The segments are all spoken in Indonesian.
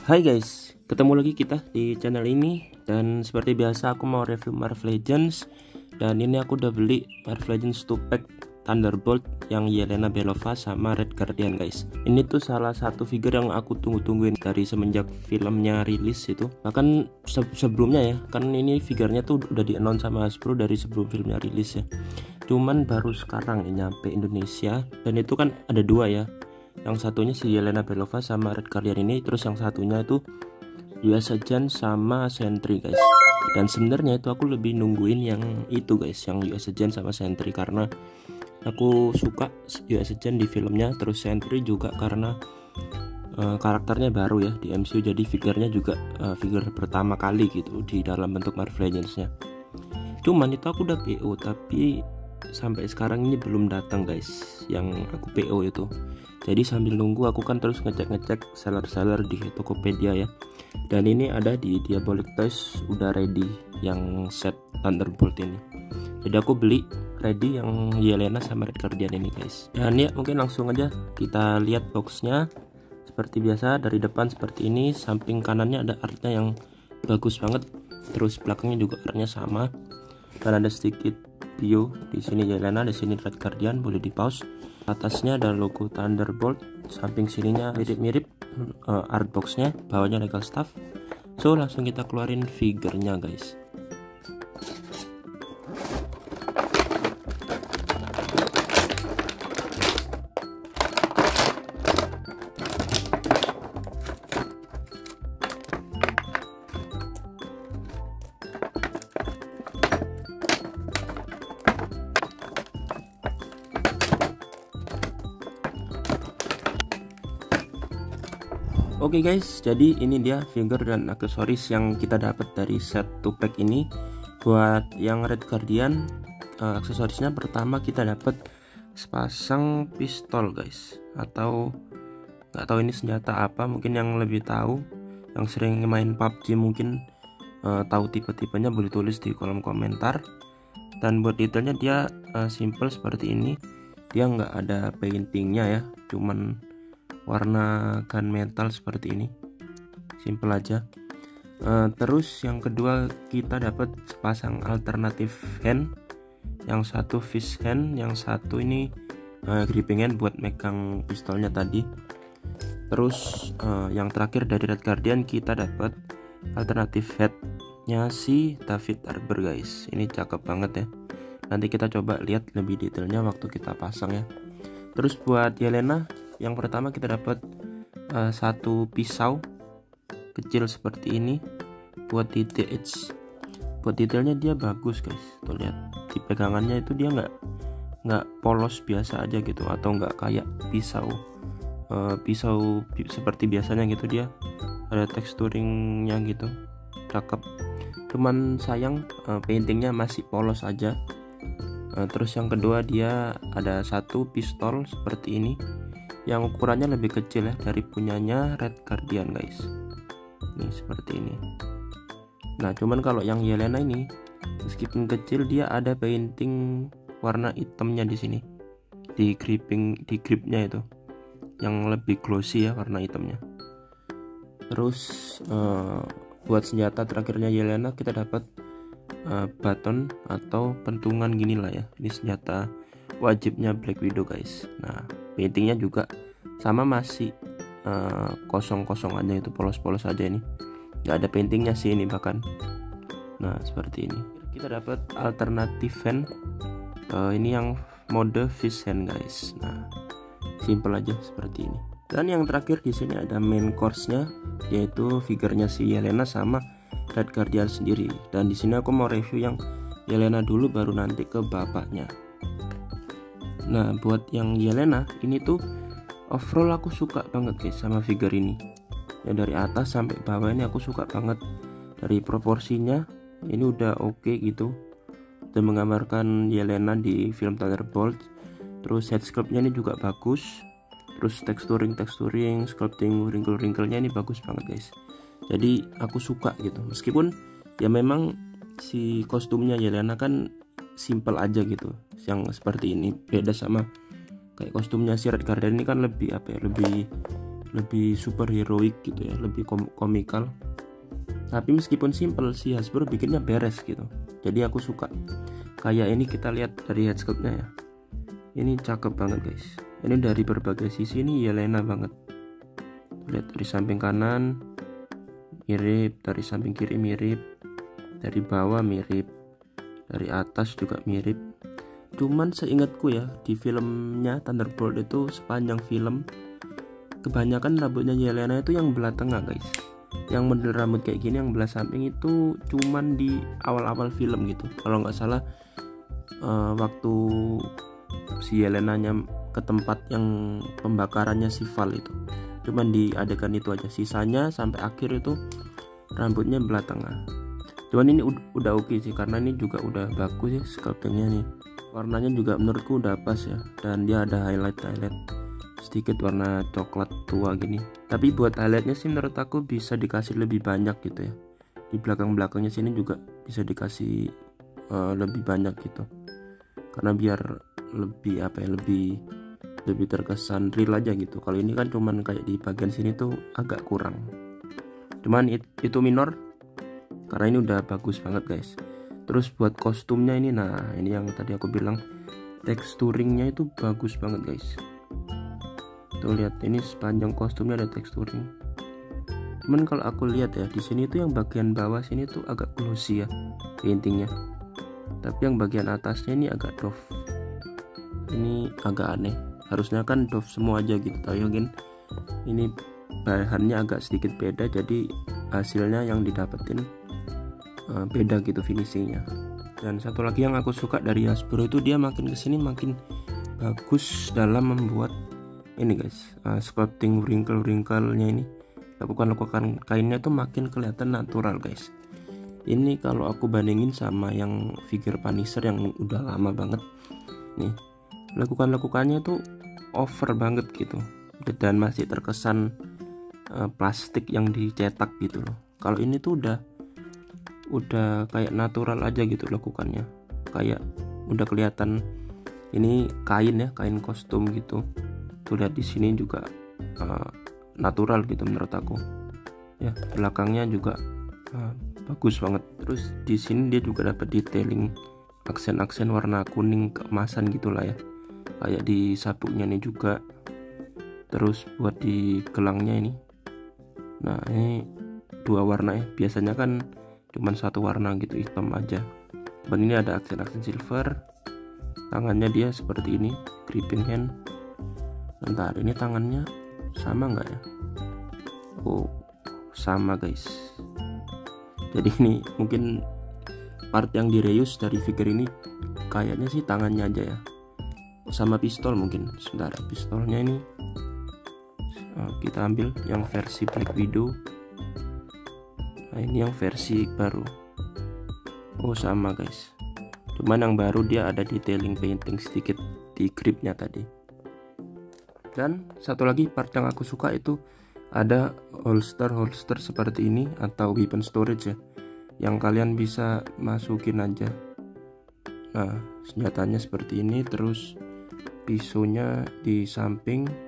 Hai guys, ketemu lagi kita di channel ini. Dan seperti biasa aku mau review Marvel Legends. Dan ini aku udah beli Marvel Legends 2 pack Thunderbolt yang Yelena Belova sama Red Guardian guys. Ini tuh salah satu figure yang aku tunggu-tungguin dari semenjak filmnya rilis itu. Bahkan sebelumnya ya, kan ini figurnya tuh udah di-announce sama Hasbro dari sebelum filmnya rilis ya. Cuman baru sekarang nyampe Indonesia. Dan itu kan ada dua ya, yang satunya si Yelena Belova sama Red Guardian ini, terus yang satunya itu US Agent sama Sentry guys. Dan sebenarnya itu aku lebih nungguin yang itu guys, yang US Agent sama Sentry, karena aku suka US Agent di filmnya, terus Sentry juga karena karakternya baru ya di MCU, jadi figurnya juga figur pertama kali gitu di dalam bentuk Marvel Legends nya. Cuman itu aku udah PO, tapi sampai sekarang ini belum datang guys yang aku PO itu. Jadi sambil nunggu aku kan terus ngecek seller-seller di Tokopedia ya. Dan ini ada di Diabolic Toys udah ready yang set Thunderbolt ini. Jadi aku beli ready yang Yelena sama Red Guardian ini guys. Dan ya mungkin langsung aja kita lihat boxnya. Seperti biasa dari depan seperti ini, samping kanannya ada artnya yang bagus banget. Terus belakangnya juga artnya sama. Dan ada sedikit bio di sini Yelena, di sini Red Guardian, boleh di pause. Atasnya ada logo Thunderbolt, samping sininya mirip-mirip artboxnya, bawahnya legal staff. So langsung kita keluarin figurnya guys. Oke guys, jadi ini dia figure dan aksesoris yang kita dapat dari set 2 pack ini. Buat yang Red Guardian, aksesorisnya pertama kita dapat sepasang pistol guys, atau nggak tahu ini senjata apa, mungkin yang lebih tahu, yang sering main PUBG mungkin tahu tipe-tipenya, boleh tulis di kolom komentar. Dan buat detailnya dia simple seperti ini, dia nggak ada paintingnya ya, cuman warna gunmetal seperti ini, simple aja. Terus yang kedua kita dapat sepasang alternatif hand, yang satu fish hand, yang satu ini gripping hand buat megang pistolnya tadi. Terus yang terakhir dari Red Guardian kita dapat alternatif headnya si David Harbour guys. Ini cakep banget ya, nanti kita coba lihat lebih detailnya waktu kita pasang ya. Terus buat Yelena, yang pertama kita dapat satu pisau kecil seperti ini buat detail edge. Buat detailnya dia bagus guys, tuh lihat di pegangannya itu dia nggak polos biasa aja gitu, atau nggak kayak pisau seperti biasanya gitu, dia ada texturingnya gitu, cakep. Cuman sayang paintingnya masih polos aja. Terus yang kedua dia ada satu pistol seperti ini, yang ukurannya lebih kecil ya dari punyanya Red Guardian guys. Nih seperti ini. Nah cuman kalau yang Yelena ini meskipun kecil, dia ada painting warna hitamnya di sini, di gripnya itu yang lebih glossy ya warna hitamnya. Terus buat senjata terakhirnya Yelena kita dapat baton atau pentungan gini lah ya. Ini senjata wajibnya Black Widow guys. Nah paintingnya juga sama, masih kosong-kosong aja, itu polos-polos aja, ini nggak ada paintingnya sih ini bahkan. Nah seperti ini. Kita dapat alternatif hand, ini yang mode fish hand guys. Nah simple aja seperti ini. Dan yang terakhir di sini ada main course-nya, yaitu figurnya si Yelena sama Red Guardian sendiri. Dan di sini aku mau review yang Yelena dulu, baru nanti ke bapaknya. Nah buat yang Yelena ini tuh overall aku suka banget guys sama figure ini ya, dari atas sampai bawah ini aku suka banget. Dari proporsinya ini udah oke gitu, dan menggambarkan Yelena di film Thunderbolt. Terus head sculptnya ini juga bagus, terus texturing, sculpting, wrinkle-wrinkle-nya ini bagus banget guys. Jadi aku suka gitu, meskipun ya memang si kostumnya Yelena kan simple aja gitu, yang seperti ini beda sama kayak kostumnya si Red Guardian. Ini kan lebih apa ya, lebih lebih superheroik gitu ya, lebih komikal. Tapi meskipun simple, si Hasbro bikinnya beres gitu, jadi aku suka. Kayak ini kita lihat dari head sculptnya ya, ini cakep banget guys. Ini dari berbagai sisi ini Yelena banget. Lihat dari samping kanan mirip, dari samping kiri mirip, dari bawah mirip, dari atas juga mirip. Cuman seingatku ya, di filmnya Thunderbolt itu sepanjang film kebanyakan rambutnya Yelena itu yang belah tengah guys. Yang model rambut kayak gini yang belah samping itu cuman di awal-awal film gitu. Kalau nggak salah waktu si Yelenanya ke tempat yang pembakarannya si Val itu, cuman di adegan itu aja. Sisanya sampai akhir itu rambutnya belah tengah. Cuman ini udah oke sih, karena ini juga udah bagus ya sculptingnya nih. Warnanya juga menurutku udah pas ya, dan dia ada highlight sedikit warna coklat tua gini. Tapi buat highlightnya sih menurut aku bisa dikasih lebih banyak gitu ya. Di belakangnya sini juga bisa dikasih lebih banyak gitu, karena biar lebih lebih terkesan real aja gitu. Kalau ini kan cuman kayak di bagian sini tuh agak kurang. Cuman itu minor, karena ini udah bagus banget guys. Terus buat kostumnya ini, nah ini yang tadi aku bilang teksturingnya itu bagus banget guys. Tuh lihat, ini sepanjang kostumnya ada teksturing. Cuman kalau aku lihat ya, di sini tuh yang bagian bawah sini tuh agak glossy ya paintingnya, tapi yang bagian atasnya ini agak doff. Ini agak aneh, harusnya kan doff semua aja gitu. Tapi mungkin ini bahannya agak sedikit beda, jadi hasilnya yang didapetin beda gitu finishingnya. Dan satu lagi yang aku suka dari Hasbro itu, dia makin kesini makin bagus dalam membuat ini guys, sculpting wrinkle-wrinkle-nya ini. Lakukan kainnya tuh makin kelihatan natural guys. Ini kalau aku bandingin sama yang figure Punisher yang udah lama banget nih, lakukannya tuh over banget gitu, dan masih terkesan plastik yang dicetak gitu loh. Kalau ini tuh udah kayak natural aja gitu lakukannya, kayak udah kelihatan ini kain ya, kain kostum gitu. Tuh lihat di sini juga natural gitu menurut aku ya. Belakangnya juga bagus banget. Terus di sini dia juga dapat detailing aksen-aksen warna kuning keemasan gitulah ya, kayak di sabuknya ini juga. Terus buat di gelangnya ini, nah ini dua warna ya, biasanya kan cuman satu warna gitu, hitam aja. Dan ini ada aksen-aksen silver. Tangannya dia seperti ini, gripping hand. Bentar, ini tangannya sama nggak ya? Oh, sama guys. Jadi ini mungkin part yang direuse dari figure ini, kayaknya sih tangannya aja ya, sama pistol mungkin. Sebentar, pistolnya ini kita ambil yang versi Black Widow. Nah ini yang versi baru. Oh sama guys, cuman yang baru dia ada detailing painting sedikit di gripnya tadi. Dan satu lagi part yang aku suka itu ada holster seperti ini, atau weapon storage ya, yang kalian bisa masukin aja. Nah senjatanya seperti ini, terus pisaunya di samping.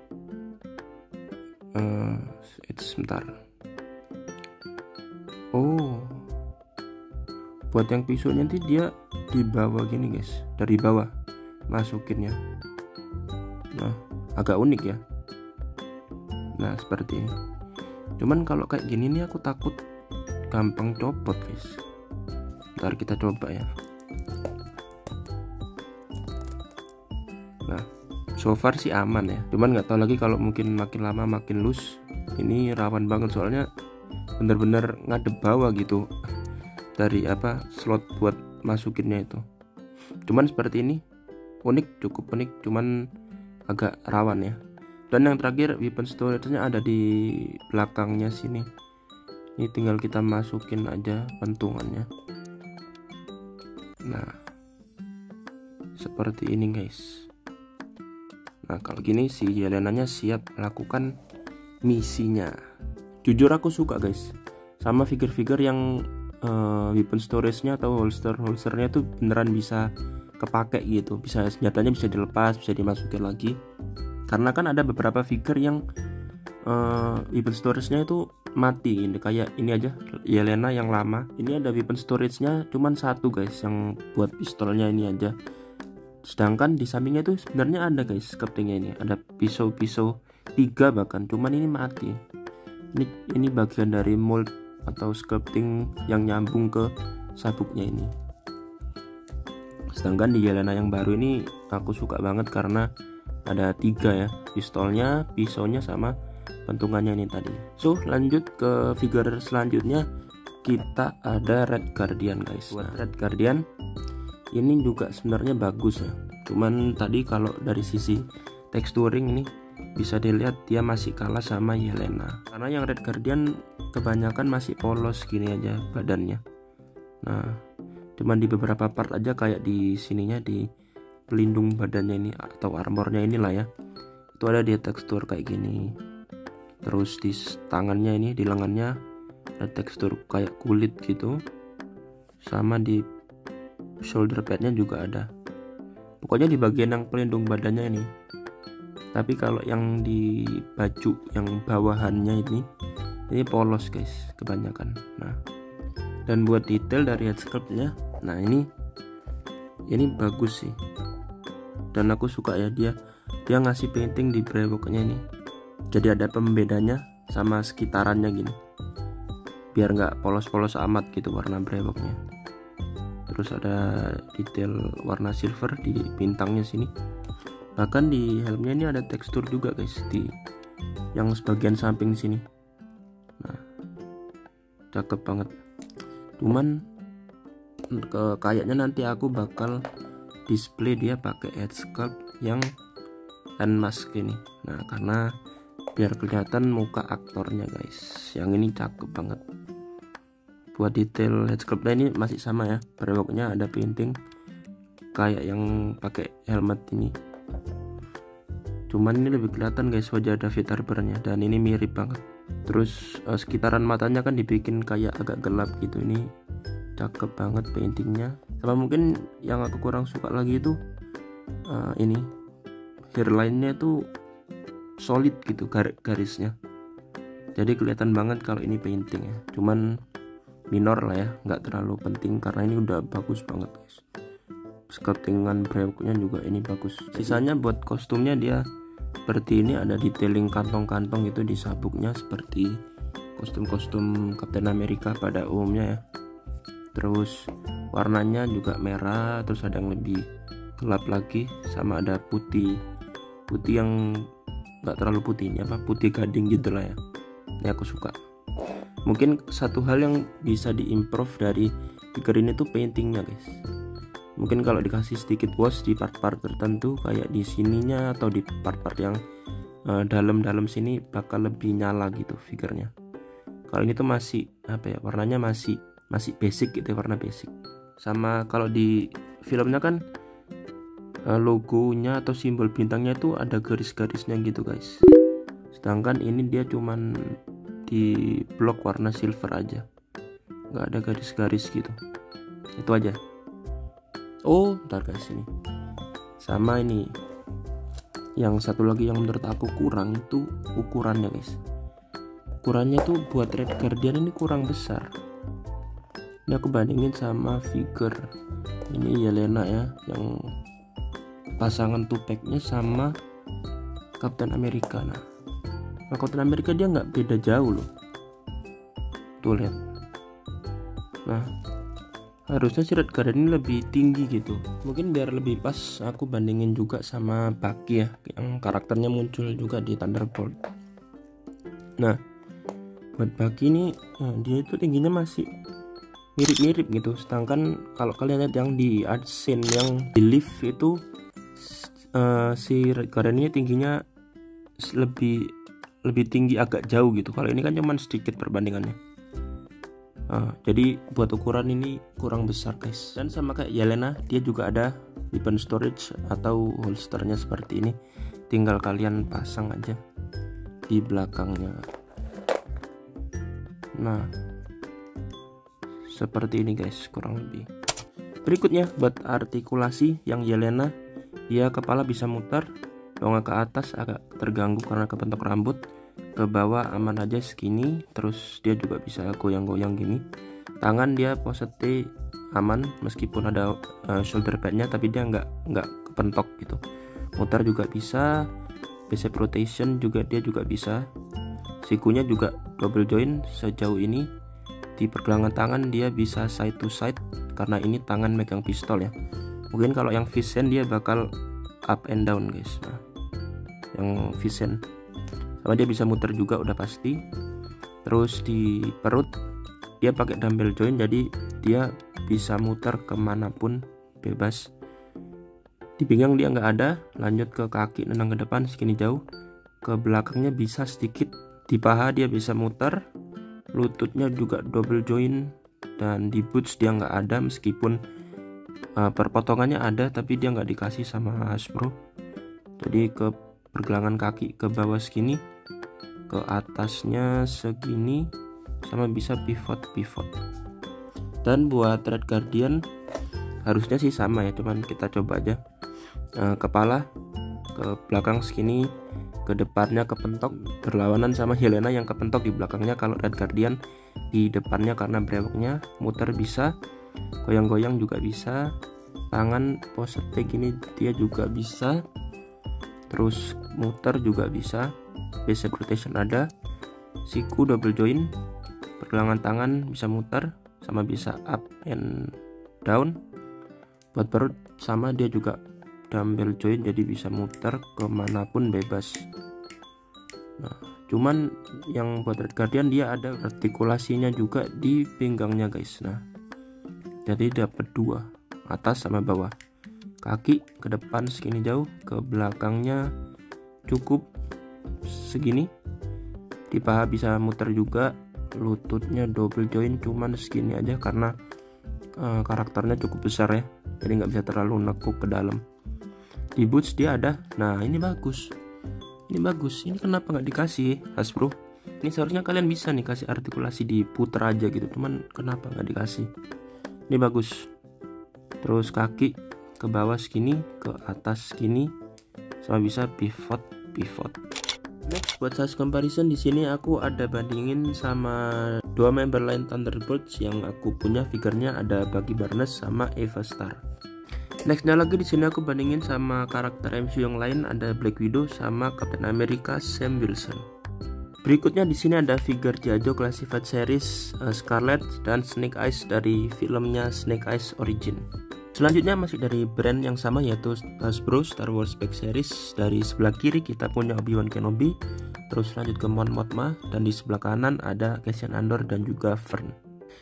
Sebentar. Oh, buat yang pisaunya nanti dia di bawah gini guys, dari bawah masukinnya. Nah agak unik ya. Nah seperti ini. Cuman kalau kayak gini nih aku takut gampang copot guys. Ntar kita coba ya. Nah so far sih aman ya. Cuman nggak tahu lagi kalau mungkin makin lama makin loose. Ini rawan banget soalnya bener-bener ngadep bawah gitu dari slot buat masukinnya itu. Cuman seperti ini unik, cukup unik, cuman agak rawan ya. Dan yang terakhir weapon storage-nya ada di belakangnya sini. Ini tinggal kita masukin aja pentungannya. Nah seperti ini guys. Nah kalau gini si Yelenanya siap melakukan misinya. Jujur aku suka guys sama figure-figure yang weapon storage-nya atau holsternya tuh beneran bisa kepake gitu, bisa senjatanya bisa dilepas, bisa dimasukin lagi. Karena kan ada beberapa figure yang weapon storage-nya itu mati. Ini kayak ini aja Yelena yang lama. Ini ada weapon storage-nya cuman satu guys, yang buat pistolnya ini aja. Sedangkan di sampingnya itu sebenarnya ada guys sculptingnya, ini ada pisau-pisau 3 bahkan, cuman ini mati. Ini bagian dari mold atau sculpting yang nyambung ke sabuknya ini. Sedangkan di Yelena yang baru ini aku suka banget karena ada 3 ya, pistolnya, pisaunya, sama pentungannya ini tadi. So lanjut ke figure selanjutnya, kita ada Red Guardian guys. Buat Red Guardian ini juga sebenarnya bagus ya, cuman tadi kalau dari sisi texturing ini bisa dilihat dia masih kalah sama Yelena, karena yang Red Guardian kebanyakan masih polos gini aja badannya. Nah cuman di beberapa part aja, kayak di sininya, di pelindung badannya ini atau armornya inilah ya, itu ada dia tekstur kayak gini. Terus di tangannya ini, di lengannya ada tekstur kayak kulit gitu, sama di shoulder padnya juga ada. Pokoknya di bagian yang pelindung badannya ini. Tapi kalau yang di baju yang bawahannya ini polos guys kebanyakan. Nah dan buat detail dari head sculptnya, nah ini bagus sih, dan aku suka ya, dia ngasih painting di brewoknya ini, jadi ada pembedanya sama sekitarannya gini, biar nggak polos-polos amat gitu warna brewoknya. Terus ada detail warna silver di bintangnya sini. Bahkan di helmnya ini ada tekstur juga guys, di yang sebagian samping sini. Nah cakep banget. Cuman kayaknya nanti aku bakal display dia pakai head sculpt yang hand mask ini. Nah karena biar kelihatan muka aktornya guys. Yang ini cakep banget. Buat detail head sculptnya ini masih sama ya, brewoknya ada painting kayak yang pakai helmet ini, cuman ini lebih kelihatan guys wajah David Harbournya, dan ini mirip banget. Terus sekitaran matanya kan dibikin kayak agak gelap gitu, ini cakep banget paintingnya. Sama mungkin yang aku kurang suka lagi itu ini hairline-nya tuh solid gitu garisnya, jadi kelihatan banget kalau ini painting ya. Cuman minor lah ya, nggak terlalu penting karena ini udah bagus banget guys. Sculptingan brewoknya juga ini bagus. Sisanya buat kostumnya dia seperti ini, ada detailing kantong-kantong itu di sabuknya seperti kostum-kostum Captain America pada umumnya ya. Terus warnanya juga merah, terus ada yang lebih gelap lagi, sama ada putih yang nggak terlalu putih, ini apa, putih gading gitu lah ya. Ini aku suka. Mungkin satu hal yang bisa diimprove dari figure ini tuh paintingnya guys. Mungkin kalau dikasih sedikit wash di part-part tertentu kayak di sininya atau di part-part yang dalam-dalam sini bakal lebih nyala gitu figurnya. Kalau ini tuh masih apa ya, warnanya masih basic gitu ya, warna basic. Sama kalau di filmnya kan logonya atau simbol bintangnya itu ada garis-garisnya gitu guys. Sedangkan ini dia cuman di blok warna silver aja, nggak ada garis-garis gitu, itu aja. Oh ntar guys, ini sama ini yang satu lagi yang menurut aku kurang itu ukurannya guys. Ukurannya tuh buat Red Guardian ini kurang besar. Ini aku bandingin sama figure ini Yelena ya, yang pasangan Tupac-nya sama Captain America. Nah Captain America dia nggak beda jauh loh, tuh lihat. Nah harusnya si Red Guardian ini lebih tinggi gitu. Mungkin biar lebih pas aku bandingin juga sama Bucky ya, yang karakternya muncul juga di Thunderbolt. Nah buat Bucky ini dia itu tingginya masih mirip-mirip gitu. Sedangkan kalau kalian lihat yang di art scene yang di lift itu si Red Guardian ini tingginya lebih tinggi, agak jauh gitu. Kalau ini kan cuman sedikit perbandingannya. Jadi buat ukuran ini kurang besar guys. Dan sama kayak Yelena, dia juga ada weapon storage atau holsternya seperti ini. Tinggal kalian pasang aja di belakangnya. Nah seperti ini guys kurang lebih. Berikutnya buat artikulasi yang Yelena, dia kepala bisa muter, dongak ke atas agak terganggu karena kepentok rambut. ke bawah aman aja segini, terus dia juga bisa goyang-goyang gini. Tangan dia pose T aman meskipun ada shoulder padnya, tapi dia nggak kepentok gitu. Muter juga bisa, bicep rotation juga dia juga bisa. Sikunya juga double joint sejauh ini. Di pergelangan tangan dia bisa side to side karena ini tangan megang pistol ya. Mungkin kalau yang Vincent dia bakal up and down guys. Nah, yang Vincent sama dia bisa muter juga udah pasti. Terus di perut dia pakai dumbbell joint, jadi dia bisa muter kemanapun bebas. Di pinggang dia nggak ada. Lanjut ke kaki, nendang ke depan segini jauh, ke belakangnya bisa sedikit. Di paha dia bisa muter, lututnya juga double joint, dan di boots dia nggak ada meskipun perpotongannya ada, tapi dia nggak dikasih sama Hasbro. Jadi ke pergelangan kaki ke bawah segini, ke atasnya segini, sama bisa pivot. Dan buat Red Guardian harusnya sih sama ya, cuman kita coba aja. Kepala ke belakang segini, ke depannya kepentok, berlawanan sama Helena yang kepentok di belakangnya. Kalau Red Guardian di depannya karena brewoknya, muter bisa, goyang-goyang juga bisa, tangan pose T gini dia juga bisa, terus muter juga bisa, bicep rotation ada, siku double joint, pergelangan tangan bisa muter, sama bisa up and down. Buat perut sama, dia juga dumbbell joint, jadi bisa muter kemanapun bebas. Nah, cuman yang buat Red Guardian dia ada artikulasinya juga di pinggangnya guys. Nah, jadi dapat dua, atas sama bawah. Kaki ke depan segini jauh, ke belakangnya cukup segini. Di paha bisa muter juga, lututnya double joint cuman segini aja karena karakternya cukup besar ya, jadi nggak bisa terlalu nekuk ke dalam. Di boots dia ada. Nah, ini bagus, ini kenapa nggak dikasih Hasbro? Ini seharusnya kalian bisa nih kasih artikulasi di puter aja gitu, cuman kenapa nggak dikasih? Ini bagus. Terus kaki ke bawah segini, ke atas segini, sama bisa pivot. Next, buat size comparison di sini aku ada bandingin sama dua member lain Thunderbolts yang aku punya figurnya, ada Bucky Barnes sama Eva Star. Nextnya lagi di sini aku bandingin sama karakter MCU yang lain, ada Black Widow sama Captain America Sam Wilson. Berikutnya di sini ada figure G.I. Joe Classified Series Scarlet dan Snake Eyes dari filmnya Snake Eyes Origin. Selanjutnya masih dari brand yang sama yaitu Hasbro Star Wars Pack Series. Dari sebelah kiri kita punya Obi-Wan Kenobi, terus lanjut ke Mon Mothma, dan di sebelah kanan ada Cassian Andor dan juga Fern.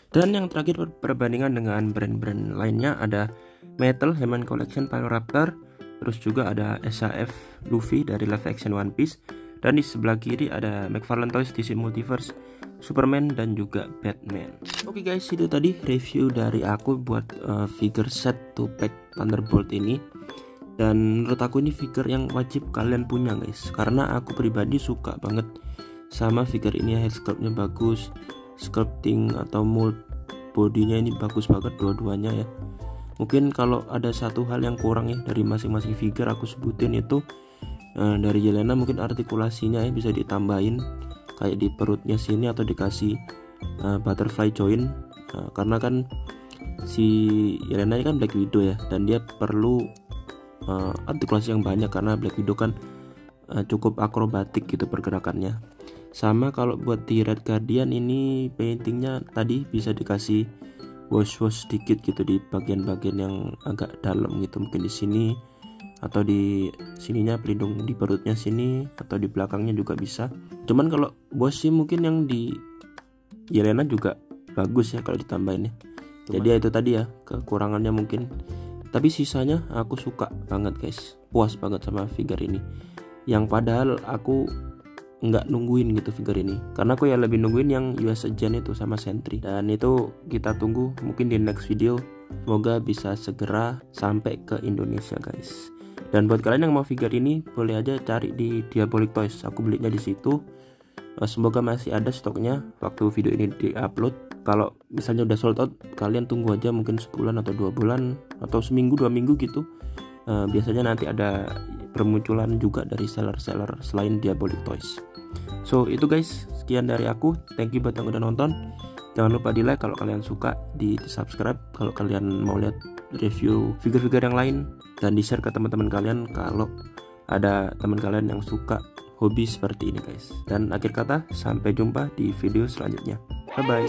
Dan yang terakhir perbandingan dengan brand-brand lainnya ada Metal He-Man Collection Pyroraptor, terus juga ada SAF Luffy dari live action One Piece, dan di sebelah kiri ada McFarlane Toys DC Multiverse Superman dan juga Batman. Oke guys, itu tadi review dari aku buat figure set 2-pack Thunderbolt ini. Dan menurut aku ini figure yang wajib kalian punya guys, karena aku pribadi suka banget sama figure ini. Head sculptnya bagus, sculpting atau mold bodinya ini bagus banget dua-duanya ya. Mungkin kalau ada satu hal yang kurang ya dari masing-masing figure aku sebutin itu dari Yelena mungkin artikulasinya ya bisa ditambahin kayak di perutnya sini, atau dikasih butterfly joint, karena kan si Yelena ini kan Black Widow ya, dan dia perlu artikulasi yang banyak karena Black Widow kan cukup akrobatik gitu pergerakannya. Sama kalau buat di Red Guardian ini paintingnya tadi bisa dikasih wash sedikit gitu di bagian-bagian yang agak dalam gitu, mungkin di sini atau di sininya pelindung di perutnya sini, atau di belakangnya juga bisa. Cuman kalau bos sih mungkin yang di Yelena juga bagus ya kalau ditambahin ya. Jadi ya itu tadi ya kekurangannya mungkin, tapi sisanya aku suka banget guys, puas banget sama figure ini. Yang padahal aku nggak nungguin gitu figure ini, karena aku ya lebih nungguin yang US Agent itu sama Sentry, dan itu kita tunggu mungkin di next video. Semoga bisa segera sampai ke Indonesia guys. Dan buat kalian yang mau figure ini boleh aja cari di Diabolic Toys, aku belinya di situ. Semoga masih ada stoknya waktu video ini diupload. Kalau misalnya udah sold out, kalian tunggu aja mungkin sebulan atau 2 bulan atau seminggu 2 minggu gitu. Biasanya nanti ada bermunculan juga dari seller-seller selain Diabolic Toys. So itu guys, sekian dari aku. Thank you buat yang udah nonton. Jangan lupa di like kalau kalian suka, di subscribe kalau kalian mau lihat review figure-figure yang lain, dan di share ke teman-teman kalian kalau ada teman kalian yang suka hobi seperti ini guys. Dan akhir kata, sampai jumpa di video selanjutnya. Bye bye.